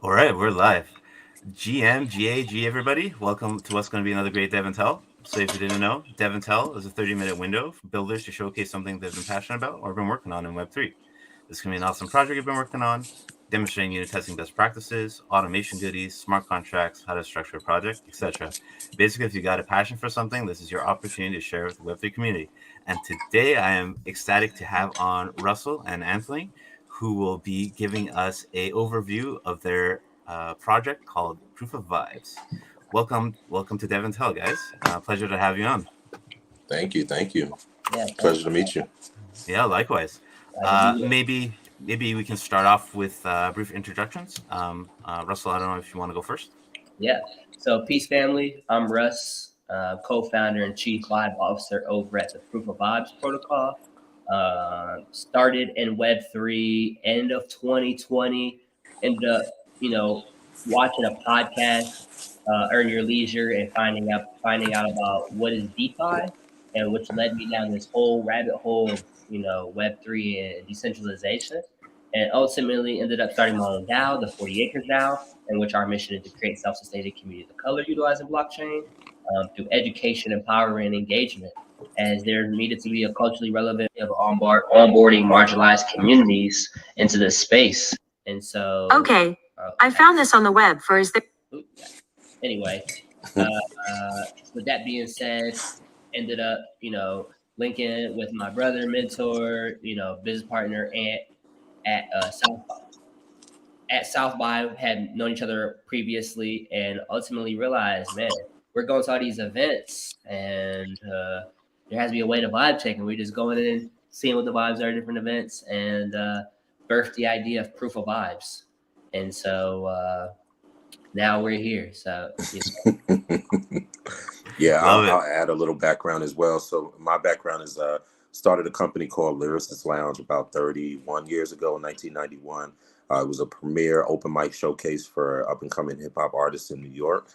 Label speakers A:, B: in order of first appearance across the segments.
A: All right, we're live. GM, GA, everybody. Welcome to what's going to be another great DevNTell. So if you didn't know, DevNTell is a 30-minute window for builders to showcase something they've been passionate about or been working on in Web3. This can be an awesome project you've been working on, demonstrating unit testing best practices, automation goodies, smart contracts, how to structure a project, etc. Basically, if you got a passion for something, this is your opportunity to share with the Web3 community. And today I am ecstatic to have on Russell and Anthony, who will be giving us a overview of their project called Proof of Vibes. Welcome to DevNTell, guys. Pleasure to have you on.
B: Thank you.
C: Yeah,
B: Pleasure to meet you.
A: Yeah, likewise.
C: glad to be here.
A: Maybe we can start off with brief introductions. Russell, I don't know if you want to go first.
C: Yeah. So, peace, family. I'm Russ, co-founder and chief vibe officer over at the Proof of Vibes protocol. Started in Web3 end of 2020. Ended up, watching a podcast, Earn Your Leisure, and finding out about what is DeFi, and which led me down this whole rabbit hole of Web3 and decentralization, and ultimately ended up starting my own DAO, the 40 Acres DAO, in which our mission is to create self-sustaining communities of color utilizing blockchain through education, empowerment, and engagement, as there needed to be a culturally relevant of onboarding marginalized communities into this space. And so,
D: Okay, I found this on the web for is there.
C: Anyway, uh, with that being said, ended up, linking with my brother, mentor, business partner, and at South by, had known each other previously, and ultimately realized, man, we're going to all these events, and there has to be a way to vibe check, and we just going in, seeing what the vibes are at different events, and birthed the idea of Proof of Vibes. And so now we're here. So
B: Yeah,
A: Love it.
B: I'll add a little background as well. So my background is started a company called Lyricist Lounge about 31 years ago in 1991. It was a premier open mic showcase for up and coming hip hop artists in New York.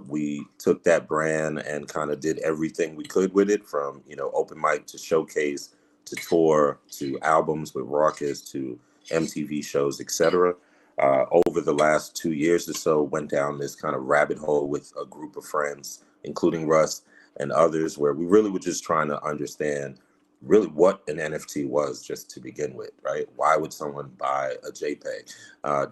B: We took that brand and kind of did everything we could with it, from open mic to showcase to tour to albums with Raucus to MTV shows, etc. Over the last 2 years or so, went down this kind of rabbit hole with a group of friends, including Russ and others, where we really were just trying to understand really what an NFT was, just to begin with, right? Why would someone buy a JPEG?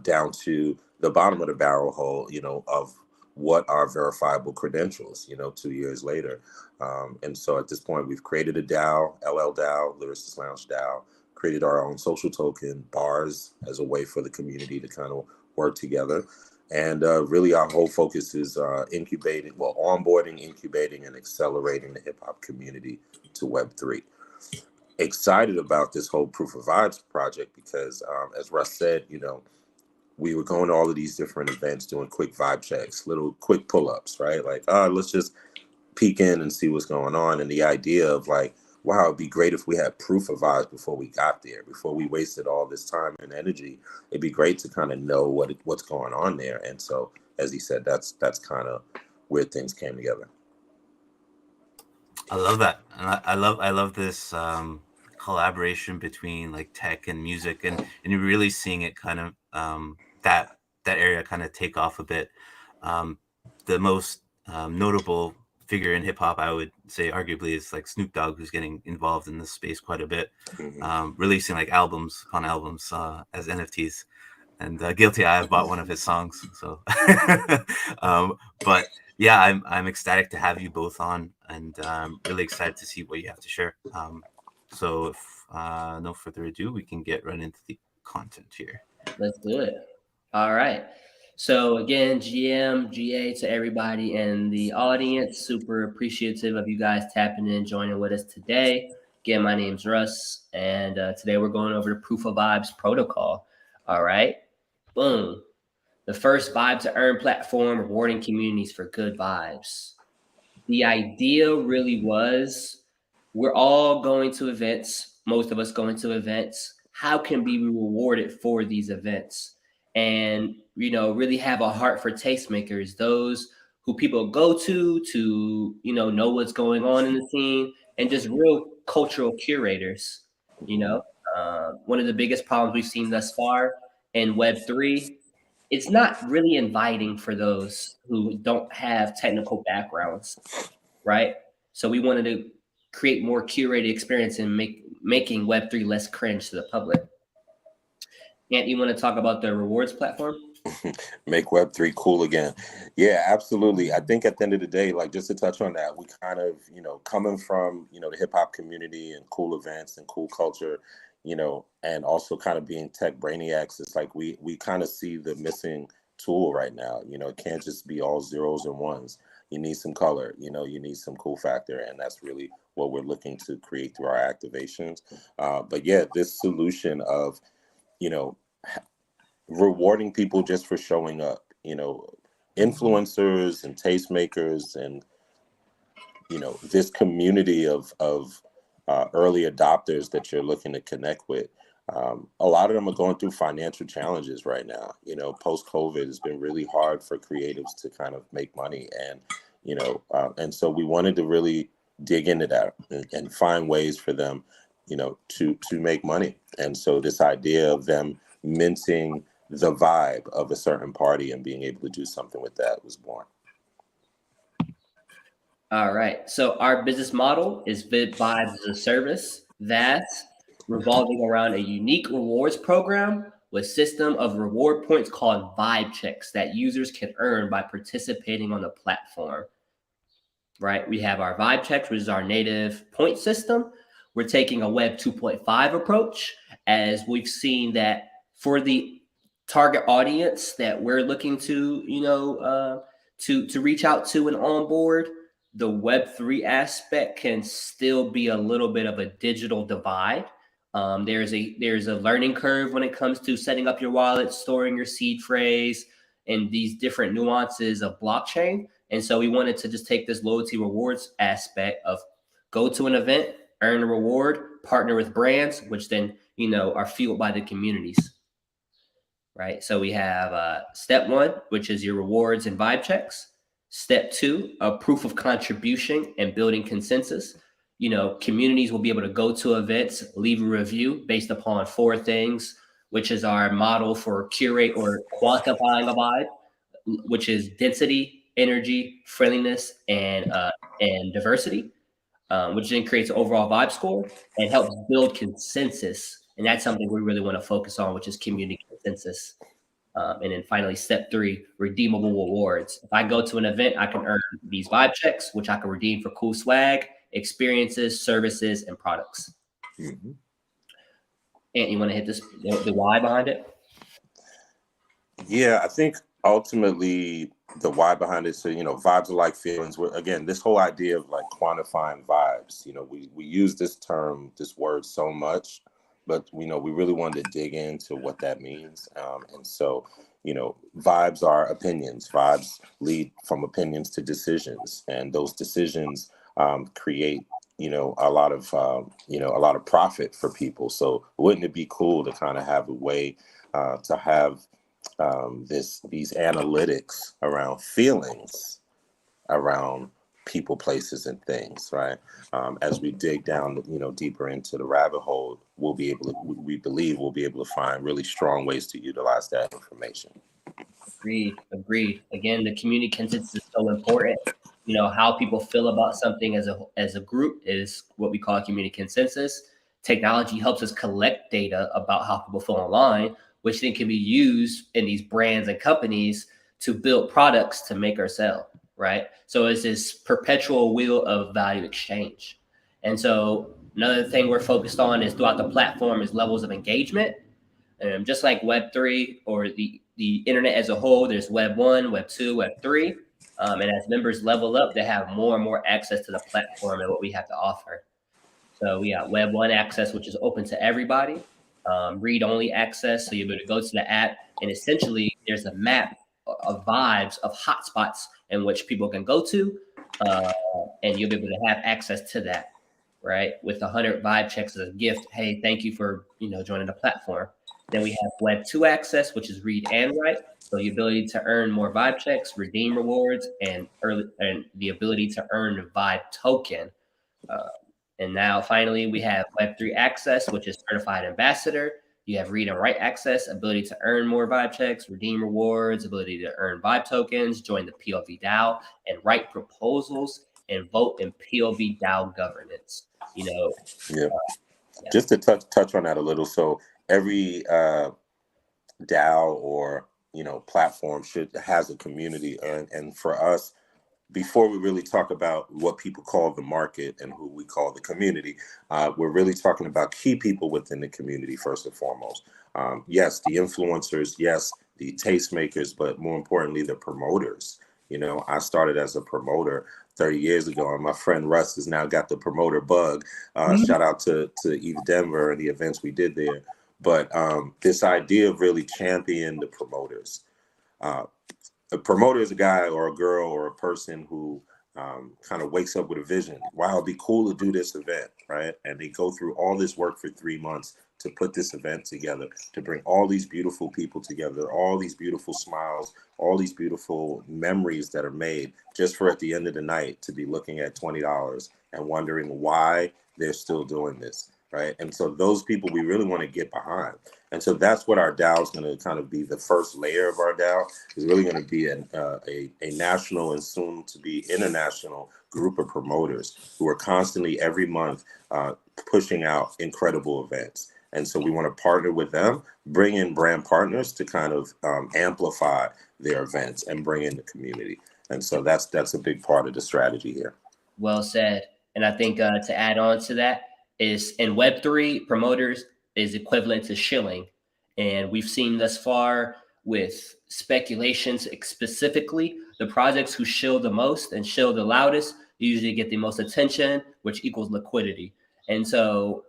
B: Down to the bottom of the barrel hole, of what are verifiable credentials, 2 years later. And so at this point, we've created a DAO, LL DAO, Lyricist Lounge DAO, created our own social token, bars, as a way for the community to kind of work together. And really our whole focus is onboarding, incubating, and accelerating the hip hop community to Web3. Excited about this whole Proof of Vibes project because, as Russ said, we were going to all of these different events, doing quick vibe checks, little quick pull-ups, right? Like, let's just peek in and see what's going on. And the idea of like, wow, it'd be great if we had proof of vibes before we got there, before we wasted all this time and energy. It'd be great to kind of know what's going on there. And so, as he said, that's kind of where things came together.
A: I love that, and I love this collaboration between like tech and music, and you're really seeing it kind of that area kind of take off a bit. The most notable figure in hip hop, I would say, arguably, is like Snoop Dogg, who's getting involved in this space quite a bit, releasing like albums upon albums as NFTs. And guilty, I have bought one of his songs. So, but yeah, I'm ecstatic to have you both on, and I'm really excited to see what you have to share. So, if no further ado, we can get right into the content here.
C: let's do it. All right. So again, GM, GA to everybody in the audience. Super appreciative of you guys tapping in, joining with us today. Again, my name's Russ, and today we're going over the Proof of Vibes protocol. All right. Boom. The first vibe to earn platform, rewarding communities for good vibes. The idea really was, we're all going to events, most of us going to events. How can we be rewarded for these events? And, really have a heart for tastemakers, those who people go to, know what's going on in the scene, and just real cultural curators. One of the biggest problems we've seen thus far in Web3 it's not really inviting for those who don't have technical backgrounds, right? So we wanted to create more curated experience and making Web3 less cringe to the public. Ant, you want to talk about the rewards platform?
B: Make Web3 cool again. Yeah, absolutely. I think at the end of the day, like just to touch on that, we kind of, coming from, the hip hop community and cool events and cool culture, and also kind of being tech brainiacs, it's like we kind of see the missing tool right now. It can't just be all zeros and ones. You need some color, you need some cool factor. And that's really what we're looking to create through our activations. But yeah, this solution of, rewarding people just for showing up, influencers and tastemakers and, this community of early adopters that you're looking to connect with. A lot of them are going through financial challenges right now. Post-COVID has been really hard for creatives to kind of make money. And, and so we wanted to really dig into that and find ways for them, to make money. And so this idea of them minting the vibe of a certain party and being able to do something with that was born.
C: All right. So our business model is Vibes as a Service, that's revolving around a unique rewards program with system of reward points called vibe checks that users can earn by participating on the platform. Right. We have our vibe checks, which is our native point system. We're taking a Web 2.5 approach, as we've seen that for the target audience that we're looking to, to reach out to and onboard, the Web3 aspect can still be a little bit of a digital divide. There's a learning curve when it comes to setting up your wallet, storing your seed phrase, and these different nuances of blockchain. And so we wanted to just take this loyalty rewards aspect of go to an event, earn a reward, partner with brands, which then, are fueled by the communities. Right. So we have step 1, which is your rewards and vibe checks. Step 2, a proof of contribution and building consensus. Communities will be able to go to events, leave a review based upon 4 things, which is our model for curate or quantifying a vibe, which is density, energy, friendliness, and diversity, which then creates an overall vibe score and helps build consensus. And that's something we really want to focus on, which is community consensus. And then finally, step 3, redeemable rewards. If I go to an event, I can earn these vibe checks, which I can redeem for cool swag, experiences, services, and products.
B: Mm-hmm.
C: And you want to hit the why behind it?
B: Yeah, I think ultimately the why behind it. So, vibes are like feelings. Again, this whole idea of like quantifying vibes, we use this word so much, but we really wanted to dig into what that means. And so, vibes are opinions. Vibes lead from opinions to decisions, and those decisions create, a lot of profit for people. So wouldn't it be cool to kind of have a way to have these analytics around feelings, around people, places, and things, right? As we dig down, deeper into the rabbit hole, we believe we'll be able to find really strong ways to utilize that information.
C: Agreed. Again, the community consensus is so important. How people feel about something as a group is what we call community consensus. Technology helps us collect data about how people feel online, which then can be used in these brands and companies to build products to make or sell, right? So it's this perpetual wheel of value exchange. And so another thing we're focused on is throughout the platform is levels of engagement. Just like Web3 or the internet as a whole, there's Web 1, Web 2, Web 3. And as members level up, they have more and more access to the platform and what we have to offer. So we got Web 1 access, which is open to everybody. Read-only access, so you'll be able to go to the app, and essentially there's a map of vibes of hotspots in which people can go to, and you'll be able to have access to that, right? With 100 vibe checks as a gift. Hey, thank you for joining the platform. Then we have Web 2 access, which is read and write, so the ability to earn more vibe checks, redeem rewards, and the ability to earn the vibe token. And now finally we have Web 3 access, which is certified ambassador. You have read and write access, ability to earn more vibe checks, redeem rewards, ability to earn vibe tokens, join the PLV DAO, and write proposals and vote in PLV DAO governance.
B: Yeah.
C: Yeah.
B: Just to touch on that a little. So every DAO or platform has a community, and for us, before we really talk about what people call the market and who we call the community, we're really talking about key people within the community first and foremost. Yes, the influencers, yes, the tastemakers, but more importantly, the promoters. I started as a promoter 30 years ago, and my friend Russ has now got the promoter bug. Shout out to Eve Denver and the events we did there. But this idea of really championing the promoters. A promoter is a guy or a girl or a person who kind of wakes up with a vision. Wow, it'd be cool to do this event, right? And they go through all this work for 3 months to put this event together, to bring all these beautiful people together, all these beautiful smiles, all these beautiful memories that are made, just for at the end of the night to be looking at $20 and wondering why they're still doing this, right? And so those people we really want to get behind. And so that's what our DAO is going to kind of be. The first layer of our DAO is really going to be a national and soon to be international group of promoters who are constantly every month pushing out incredible events. And so we want to partner with them, bring in brand partners to kind of amplify their events and bring in the community. And so that's a big part of the strategy here.
C: Well said. And I think to add on to that is in Web3, promoters is equivalent to shilling. And we've seen thus far with speculations, specifically the projects who shill the most and shill the loudest usually get the most attention, which equals liquidity. And so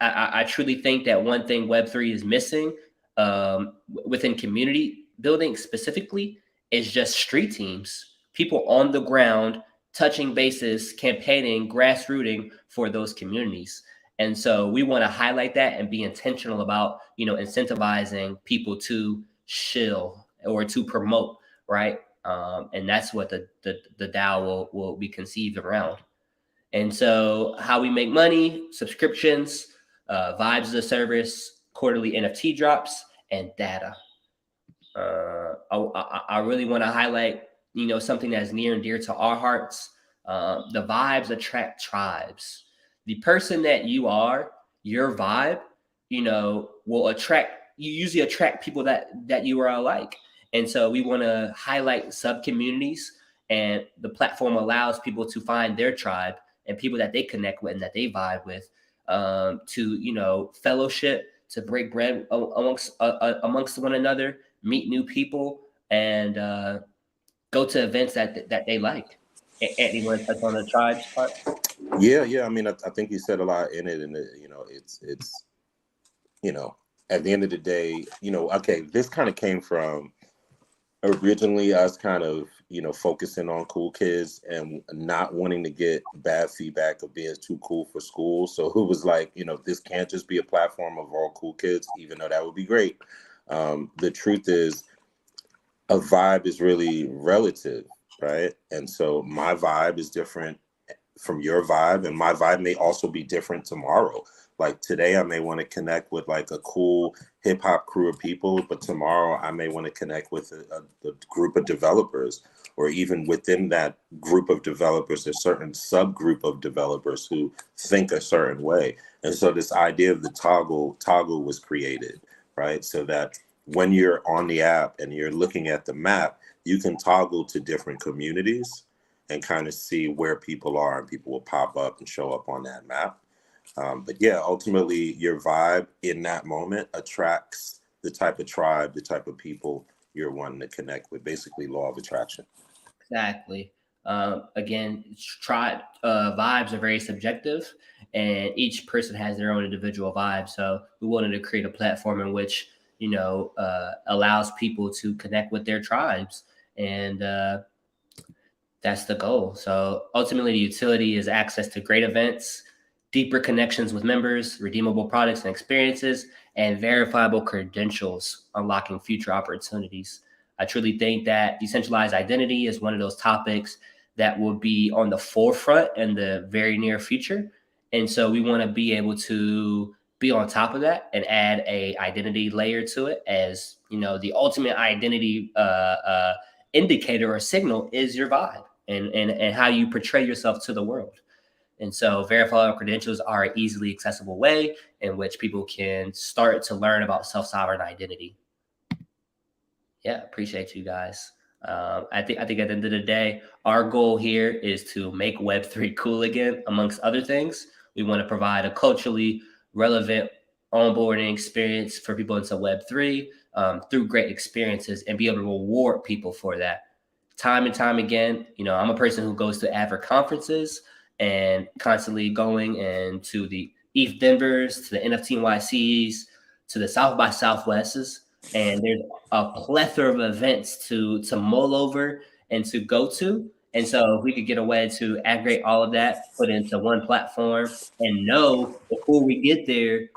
C: I truly think that one thing Web3 is missing within community building specifically is just street teams, people on the ground, touching bases, campaigning, grassrooting for those communities. And so we want to highlight that and be intentional about, incentivizing people to shill or to promote, right? And that's what the DAO will be conceived around. And so how we make money, subscriptions, vibes as a service, quarterly NFT drops, and data. I really want to highlight, something that's near and dear to our hearts. The vibes attract tribes. The person that you are, your vibe, will attract, you usually attract people that you are alike. And so we want to highlight sub-communities, and the platform allows people to find their tribe and people that they connect with and that they vibe with, to, fellowship, to break bread amongst one another, meet new people, and go to events that they like. Anthony, you want to touch on the tribes part?
B: Yeah. I mean, I think you said a lot in it, and it's at the end of the day, okay, this kind of came from originally us kind of focusing on cool kids and not wanting to get bad feedback of being too cool for school. So it was like, this can't just be a platform of all cool kids, even though that would be great. The truth is, a vibe is really relative, right? And so my vibe is different from your vibe, and my vibe may also be different tomorrow. Like today, I may want to connect with like a cool hip hop crew of people, but tomorrow I may want to connect with a group of developers, or even within that group of developers, a certain subgroup of developers who think a certain way. And so this idea of the toggle was created, right? So that when you're on the app and you're looking at the map, you can toggle to different communities and kind of see where people are, and people will pop up and show up on that map. But yeah, ultimately your vibe in that moment attracts the type of tribe, the type of people you're wanting to connect with, basically law of attraction.
C: Exactly. Again, tribe vibes are very subjective, and each person has their own individual vibe. So we wanted to create a platform in which, allows people to connect with their tribes. And that's the goal. So ultimately, the utility is access to great events, deeper connections with members, redeemable products and experiences, and verifiable credentials, unlocking future opportunities. I truly think that decentralized identity is one of those topics that will be on the forefront in the very near future. And so we want to be able to be on top of that and add a identity layer to it, as you know, the ultimate identity indicator or signal is your vibe and how you portray yourself to the world. And so verifiable credentials are an easily accessible way in which people can start to learn about self-sovereign identity. Yeah, appreciate you guys. I think at the end of the day, our goal here is to make Web3 cool again, amongst other things. We want to provide a culturally relevant onboarding experience for people into Web3 through great experiences, and be able to reward people for that. Time and time again, you know, I'm a person who goes to Advert conferences and constantly going into the ETH Denvers, to the NFT NYCs, to the South by Southwests, and there's a plethora of events to mull over and to go to. And so if we could get a way to aggregate all of that, put it into one platform, and know before we get there,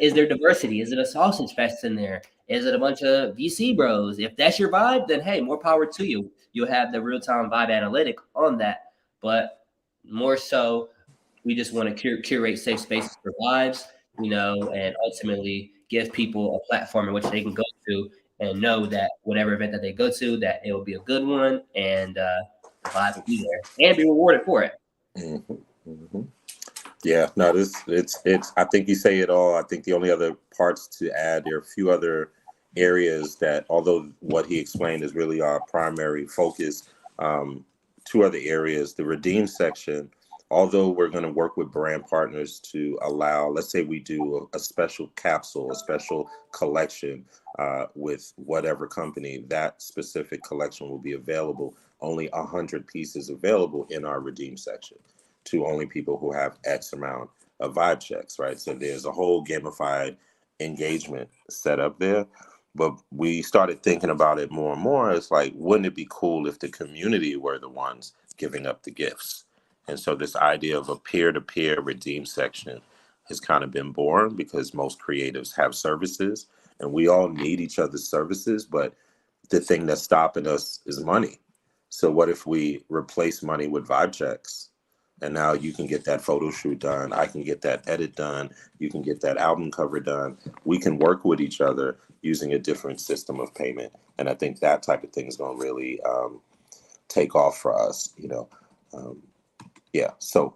C: is there diversity? Is it a sausage fest in there? Is it a bunch of VC bros? If that's your vibe, then hey, more power to you. You'll have the real-time vibe analytic on that. But more so, we just want to curate safe spaces for vibes, you know, and ultimately give people a platform in which they can go to and know that whatever event that they go to, that it will be a good one, and the vibe will be there and be rewarded for it.
B: Mm-hmm. Mm-hmm. Yeah, no, it's. I think you say it all. I think the only other parts to add, there are a few other areas that, although what he explained is really our primary focus, two other areas, the redeem section, although we're going to work with brand partners to allow, let's say we do a special capsule, a special collection with whatever company, that specific collection will be available, only 100 pieces available in our redeem section to only people who have X amount of vibe checks, right? So there's a whole gamified engagement set up there. But we started thinking about it more and more. It's like, wouldn't it be cool if the community were the ones giving up the gifts? And so this idea of a peer-to-peer redeem section has kind of been born, because most creatives have services and we all need each other's services. But the thing that's stopping us is money. So what if we replace money with vibe checks? And now you can get that photo shoot done. I can get that edit done. You can get that album cover done. We can work with each other using a different system of payment. And I think that type of thing is going to really take off for us, you know. Yeah, so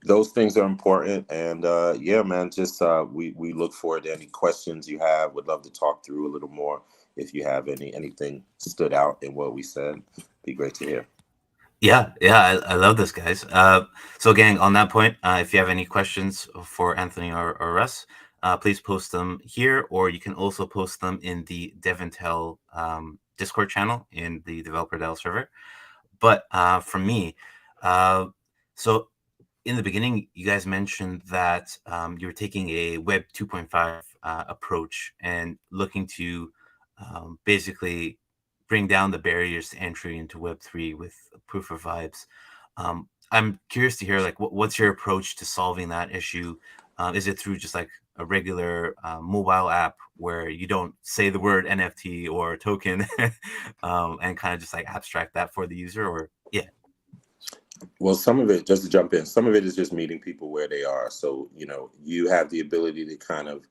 B: those things are important. And yeah, man, just we look forward to any questions you have. Would love to talk through a little more. If you have anything stood out in what we said, be great to hear.
A: Yeah, I love this, guys. So gang, on that point, if you have any questions for Anthony or Russ, please post them here, or you can also post them in the DevNTell Discord channel in the Developer DAO server. But for me, so in the beginning, you guys mentioned that you were taking a Web 2.5 approach and looking to basically bring down the barriers to entry into Web3 with proof of vibes. I'm curious to hear, like, what's your approach to solving that issue? Is it through just like a regular mobile app where you don't say the word NFT or token and kind of just like abstract that for the user? Or yeah.
B: Well, some of it, just to jump in, some of it is just meeting people where they are. So, you know, you have the ability to kind of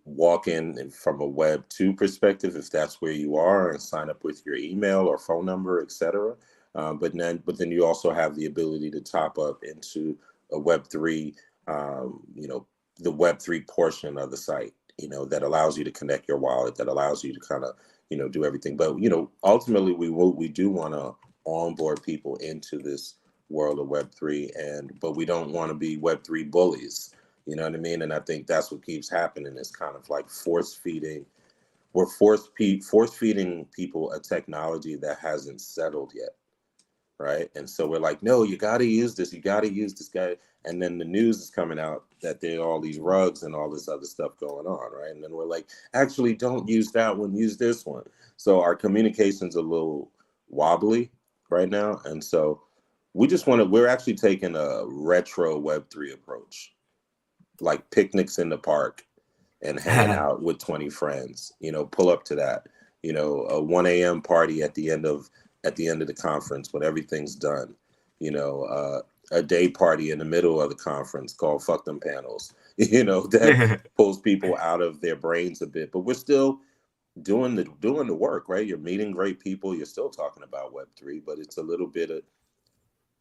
B: walk in from a Web 2 perspective, if that's where you are, and sign up with your email or phone number, etc. But then you also have the ability to top up into a Web 3, you know, the Web 3 portion of the site, you know, that allows you to connect your wallet, that allows you to kind of, you know, do everything. But, you know, ultimately we do want to onboard people into this world of Web 3, but we don't want to be Web 3 bullies. You know what I mean? And I think that's what keeps happening. It's kind of like force feeding. We're force feeding people a technology that hasn't settled yet, right? And so we're like, no, you got to use this. You got to use this guy. And then the news is coming out that there are all these rugs and all this other stuff going on, right? And then we're like, actually, don't use that one. Use this one. So our communication's a little wobbly right now. And so we're actually taking a retro Web3 approach, like picnics in the park and hanging out with 20 friends, you know, pull up to that, you know, a 1 a.m. party at the end of the conference when everything's done, you know, a day party in the middle of the conference called Fuck Them Panels, that pulls people out of their brains a bit. But we're still doing the work, right? You're meeting great people. You're still talking about Web3, but it's a little bit of,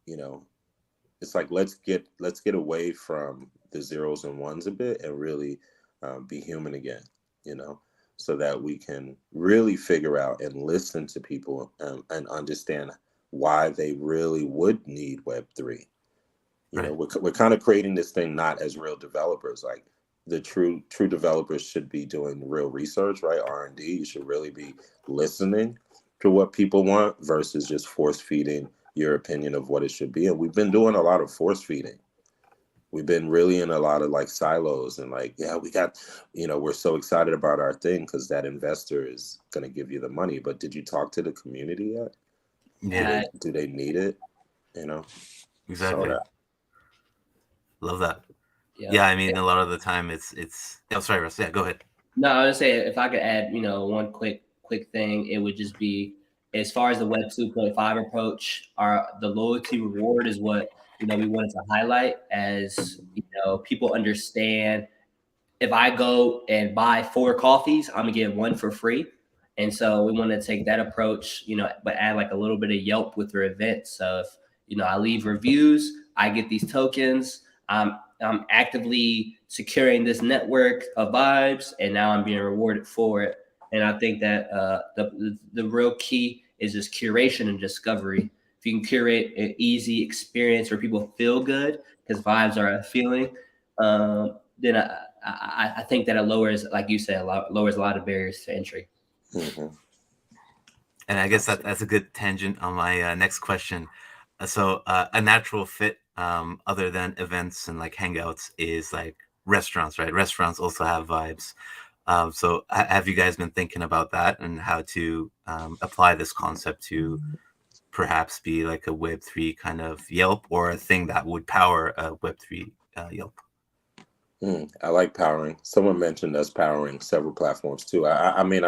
B: it's like let's get away from the zeros and ones a bit and really be human again, so that we can really figure out and listen to people and understand why they really would need Web3.
A: Right.
B: We're kind of creating this thing not as real developers. Like the true developers should be doing real research, right? R&D. You should really be listening to what people want versus just force feeding your opinion of what it should be. And we've been doing a lot of force feeding. We've been really in a lot of like silos and like, yeah, we got, we're so excited about our thing because that investor is going to give you the money. But did you talk to the community yet?
A: Yeah.
B: Do they need it?
A: Exactly.
B: So
A: love that. Yeah, I mean, a lot of the time it's. Oh, sorry, Russ. Yeah, go ahead.
C: No, I was gonna say if I could add, one quick thing, it would just be as far as the Web 2.5 approach. The loyalty reward is what we wanted to highlight as people understand. If I go and buy 4 coffees, I'm gonna get 1 for free. And so we want to take that approach, but add like a little bit of Yelp with your event. So if, I leave reviews, I get these tokens. I'm actively securing this network of vibes, and now I'm being rewarded for it. And I think that the real key is just curation and discovery. If you can curate an easy experience where people feel good, because vibes are a feeling, then I think that it lowers, like you said, lowers a lot of barriers to entry.
B: Mm-hmm.
A: And I guess that's a good tangent on my next question. So a natural fit, other than events and like hangouts, is like restaurants, right? Restaurants also have vibes. So have you guys been thinking about that and how to apply this concept to perhaps be like a Web3 kind of Yelp, or a thing that would power a Web3 Yelp?
B: I like powering. Someone mentioned us powering several platforms too. I mean,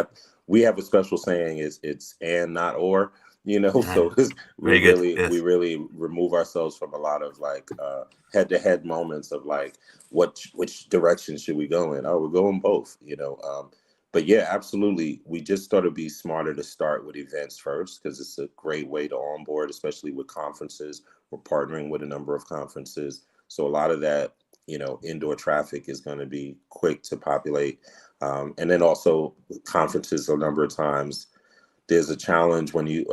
B: we have a special saying: it's and not or. So we really remove ourselves from a lot of like head-to-head moments of like which direction should we go in? Oh, we're going both. But yeah, absolutely. We just thought it'd be smarter to start with events first because it's a great way to onboard, especially with conferences. We're partnering with a number of conferences, so a lot of that indoor traffic is going to be quick to populate. And then also conferences, a number of times, there's a challenge when you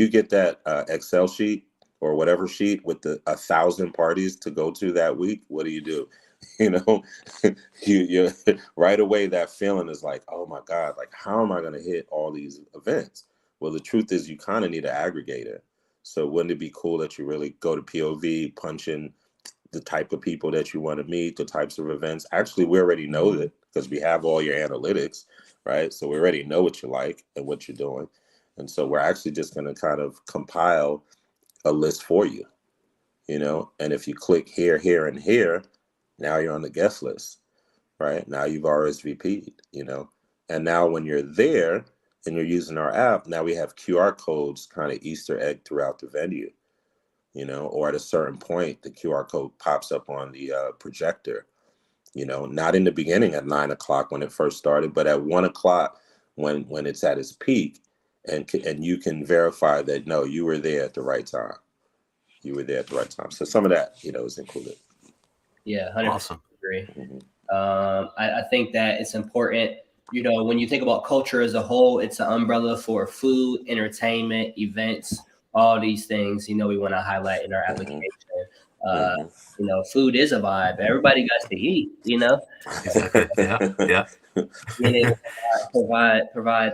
B: get that Excel sheet or whatever sheet with the 1,000 parties to go to that week, what do? You right away, that feeling is like, oh my God, like how am I going to hit all these events? Well, the truth is you kind of need an aggregator. So wouldn't it be cool that you really go to POV, punch in the type of people that you want to meet, the types of events? Actually, we already know that because we have all your analytics, right? So we already know what you like and what you're doing. And so we're actually just going to kind of compile a list for you, and if you click here, here, and here, now you're on the guest list, right? Now you've RSVP'd, and now when you're there and you're using our app, now we have QR codes kind of Easter egg throughout the venue. Or at a certain point, the QR code pops up on the projector, not in the beginning at 9 o'clock when it first started, but at 1 o'clock when it's at its peak, and you can verify that, no, you were there at the right time. You were there at the right time. So some of that, is included.
C: Yeah, 100%
A: awesome.
C: Agree. Mm-hmm. I think that it's important, when you think about culture as a whole, it's an umbrella for food, entertainment, events, all these things, we want to highlight in our application. Food is a vibe. Everybody got to eat,
A: Exactly. Yeah.
C: Provide,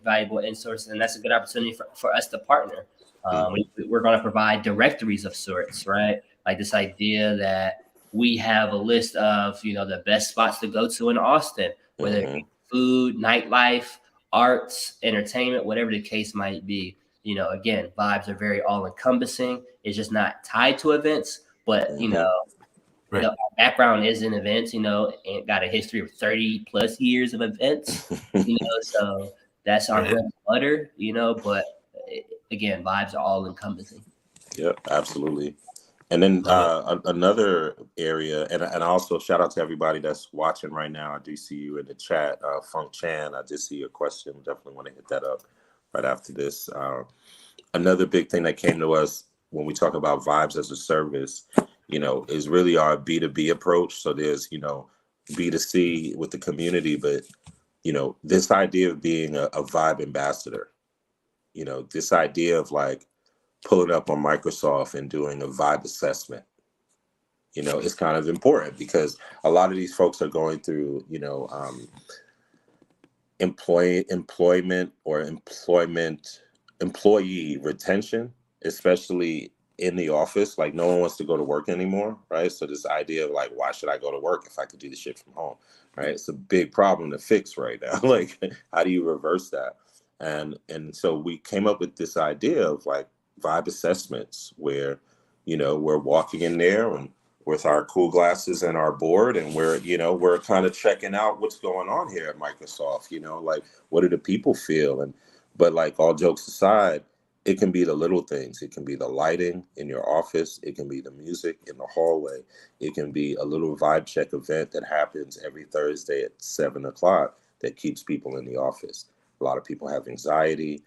C: valuable in-source, and that's a good opportunity for us to partner. We're going to provide directories of sorts, right? Like this idea that we have a list of, the best spots to go to in Austin, whether it be food, nightlife, arts, entertainment, whatever the case might be. Again, vibes are very all-encompassing. It's just not tied to events, but,
A: right.
C: Our background is in events, and got a history of 30 plus years of events, so that's our bread and butter, but again, vibes are all encompassing.
B: Yep, absolutely. And then
A: Love
B: another area, and also shout out to everybody that's watching right now. I do see you in the chat, Funk Chan. I did see your question. Definitely want to hit that up right after this. Another big thing that came to us when we talk about vibes as a service, is really our B2B approach. So there's, B2C with the community, but, this idea of being a vibe ambassador, this idea of like pulling up on Microsoft and doing a vibe assessment, is kind of important because a lot of these folks are going through, employee retention, especially in the office. Like no one wants to go to work anymore, right? So this idea of like, why should I go to work if I could do the shit from home, right? It's a big problem to fix right now. Like, how do you reverse that? And so we came up with this idea of like vibe assessments where, we're walking in there and with our cool glasses and our board, and we're kind of checking out what's going on here at Microsoft, like what do the people feel? But like all jokes aside, it can be the little things. It can be the lighting in your office. It can be the music in the hallway. It can be a little vibe check event that happens every Thursday at 7:00 that keeps people in the office. A lot of people have anxiety.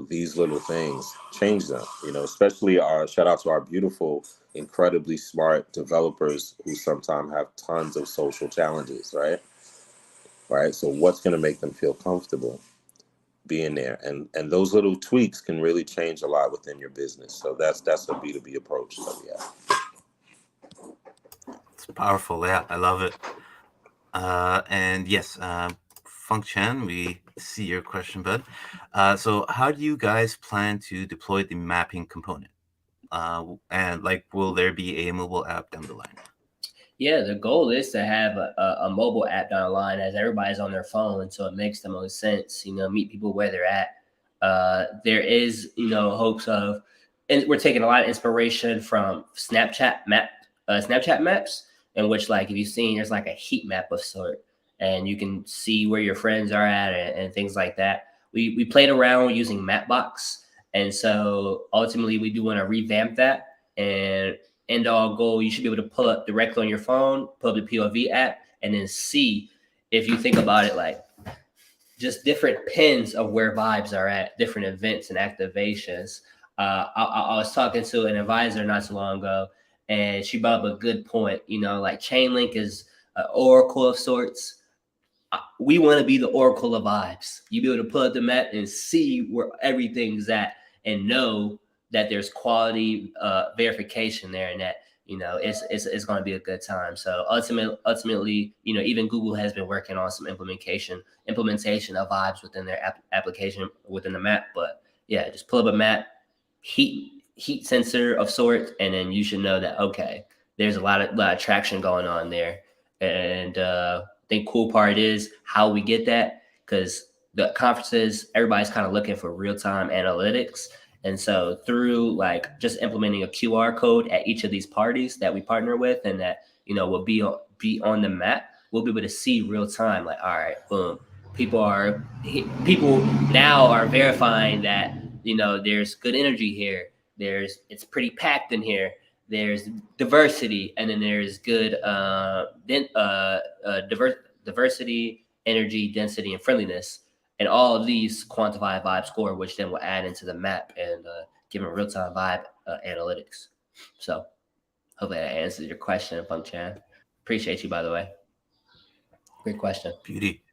B: These little things change them, especially shout out to our beautiful, incredibly smart developers who sometimes have tons of social challenges, right? Right. So what's going to make them feel comfortable being there? And those little tweaks can really change a lot within your business. So that's a B2B approach that we have.
A: It's powerful. Yeah, I love it. And yes, Funk Chan, we see your question, bud. So how do you guys plan to deploy the mapping component? And like, will there be a mobile app down the line?
C: Yeah, the goal is to have a mobile app down the line as everybody's on their phone, so it makes the most sense. Meet people where they're at. There is, hopes of, and we're taking a lot of inspiration from Snapchat maps, in which, like, if you've seen, there's like a heat map of sort, and you can see where your friends are at and things like that. We played around using Mapbox, and so ultimately we do want to revamp that. And end all goal, you should be able to pull up directly on your phone, pull up the POV app, and then see, if you think about it, like just different pins of where vibes are at, different events and activations. I was talking to an advisor not so long ago, and she brought up a good point. Like Chainlink is an oracle of sorts. We want to be the oracle of vibes. You be able to pull up the map and see where everything's at, and know that there's quality verification there, and that it's going to be a good time. So ultimately, even Google has been working on some implementation of vibes within their application within the map. But yeah, just pull up a map, heat sensor of sorts, and then you should know that, okay, there's a lot of traction going on there. And I think cool part is how we get that, because the conferences, everybody's kind of looking for real-time analytics. And so through like just implementing a QR code at each of these parties that we partner with, and that, will be on the map, we'll be able to see real time, like, all right, boom. People now are verifying that, there's good energy here. It's pretty packed in here. There's diversity, and then there's good diversity, energy, density, and friendliness. And all of these quantify vibe score, which then will add into the map and give them real-time vibe analytics. So hopefully that answers your question, Funk Chan. Appreciate you, by the way. Great question.
A: Beauty.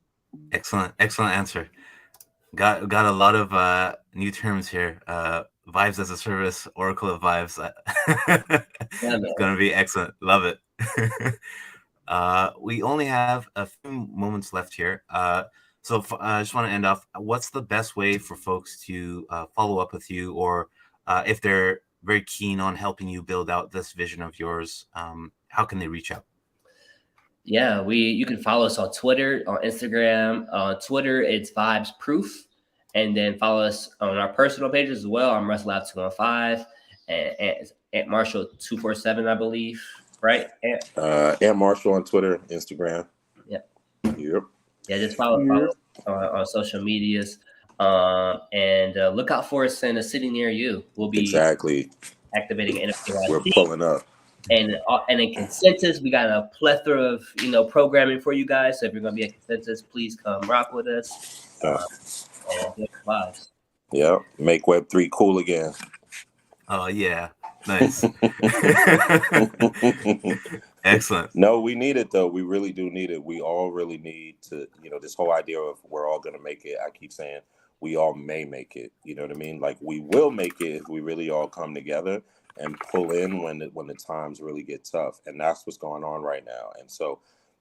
A: Excellent answer. Got a lot of new terms here. Vibes as a service, oracle of vibes. It's going to be excellent. Love it. We only have a few moments left here. So I just want to end off. What's the best way for folks to follow up with you, or if they're very keen on helping you build out this vision of yours, how can they reach out?
C: Yeah, you can follow us on Twitter, on Instagram. On Twitter, it's Vibes Proof. And then follow us on our personal pages as well. I'm RussLab215 and Ant Marshall 247, I believe. Right?
B: Ant Marshall on Twitter, Instagram.
C: Yep.
B: Yep.
C: Yeah, just follow on social medias. And look out for us in a city near you. We'll be
B: exactly.
C: activating NFT.
B: We're pulling up.
C: And in Consensus, we got a plethora of programming for you guys. So if you're gonna be at Consensus, please come rock with us. And good vibes.
B: Yeah, make Web3 cool again.
A: Oh yeah, nice. Excellent.
B: No, we need it though. We really do need it. We all really need to, this whole idea of we're all gonna make it. I keep saying we all may make it. You know what I mean? Like we will make it if we really all come together and pull in when the times really get tough. And that's what's going on right now. And so,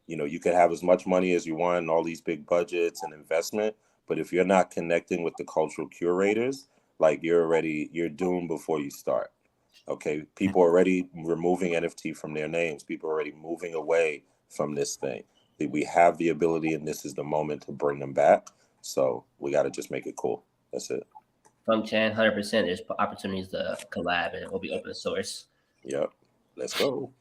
B: you can have as much money as you want and all these big budgets and investment, but if you're not connecting with the cultural curators, like you're doomed before you start. Okay, people are already removing NFT from their names. People are already moving away from this thing. We have the ability, and this is the moment to bring them back. So we got to just make it cool. That's it.
C: From Chan, 100%. There's opportunities to collab, and it will be open source.
B: Yep. Let's go.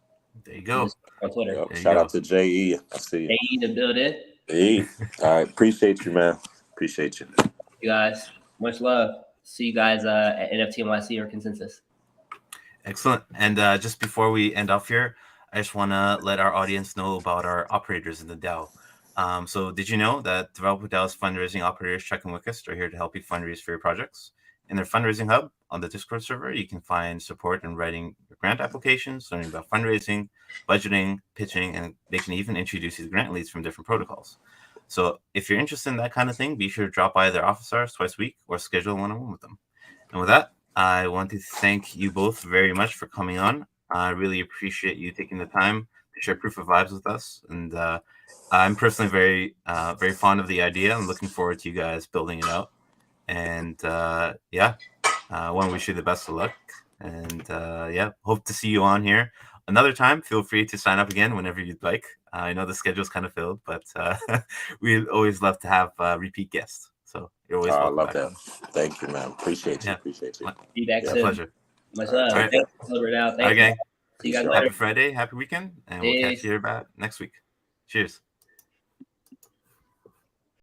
A: There you go.
C: On Twitter.
B: Yep. Shout out to JE. I see you.
C: JE to build it.
B: Hey. All right. Appreciate you, man. Appreciate you.
C: You guys, much love. See you guys at NFT NYC or Consensus.
A: Excellent. And just before we end off here, I just want to let our audience know about our operators in the DAO. So did you know that Developer DAO's fundraising operators, Chuck and Wickest, are here to help you fundraise for your projects? In their fundraising hub on the Discord server, you can find support in writing your grant applications, learning about fundraising, budgeting, pitching, and they can even introduce you to grant leads from different protocols. So if you're interested in that kind of thing, be sure to drop by their office hours twice a week or schedule a one-on-one with them. And with that, I want to thank you both very much for coming on. I really appreciate you taking the time to share Proof of Vibes with us. And I'm personally very, very fond of the idea. I'm looking forward to you guys building it out. And I want to wish you the best of luck. And hope to see you on here another time. Feel free to sign up again whenever you'd like. I know the schedule's kind of filled, but we'd always love to have repeat guests. So you're always welcome.
B: I love that. Thank you, man. Appreciate you. Appreciate you.
C: Be back soon.
A: Pleasure.
C: Much love.
A: Right.
C: Thanks for delivering out.
A: All right, gang.
C: See you guys
A: Happy
C: later.
A: Friday. Happy weekend. And we'll catch you back next week. Cheers.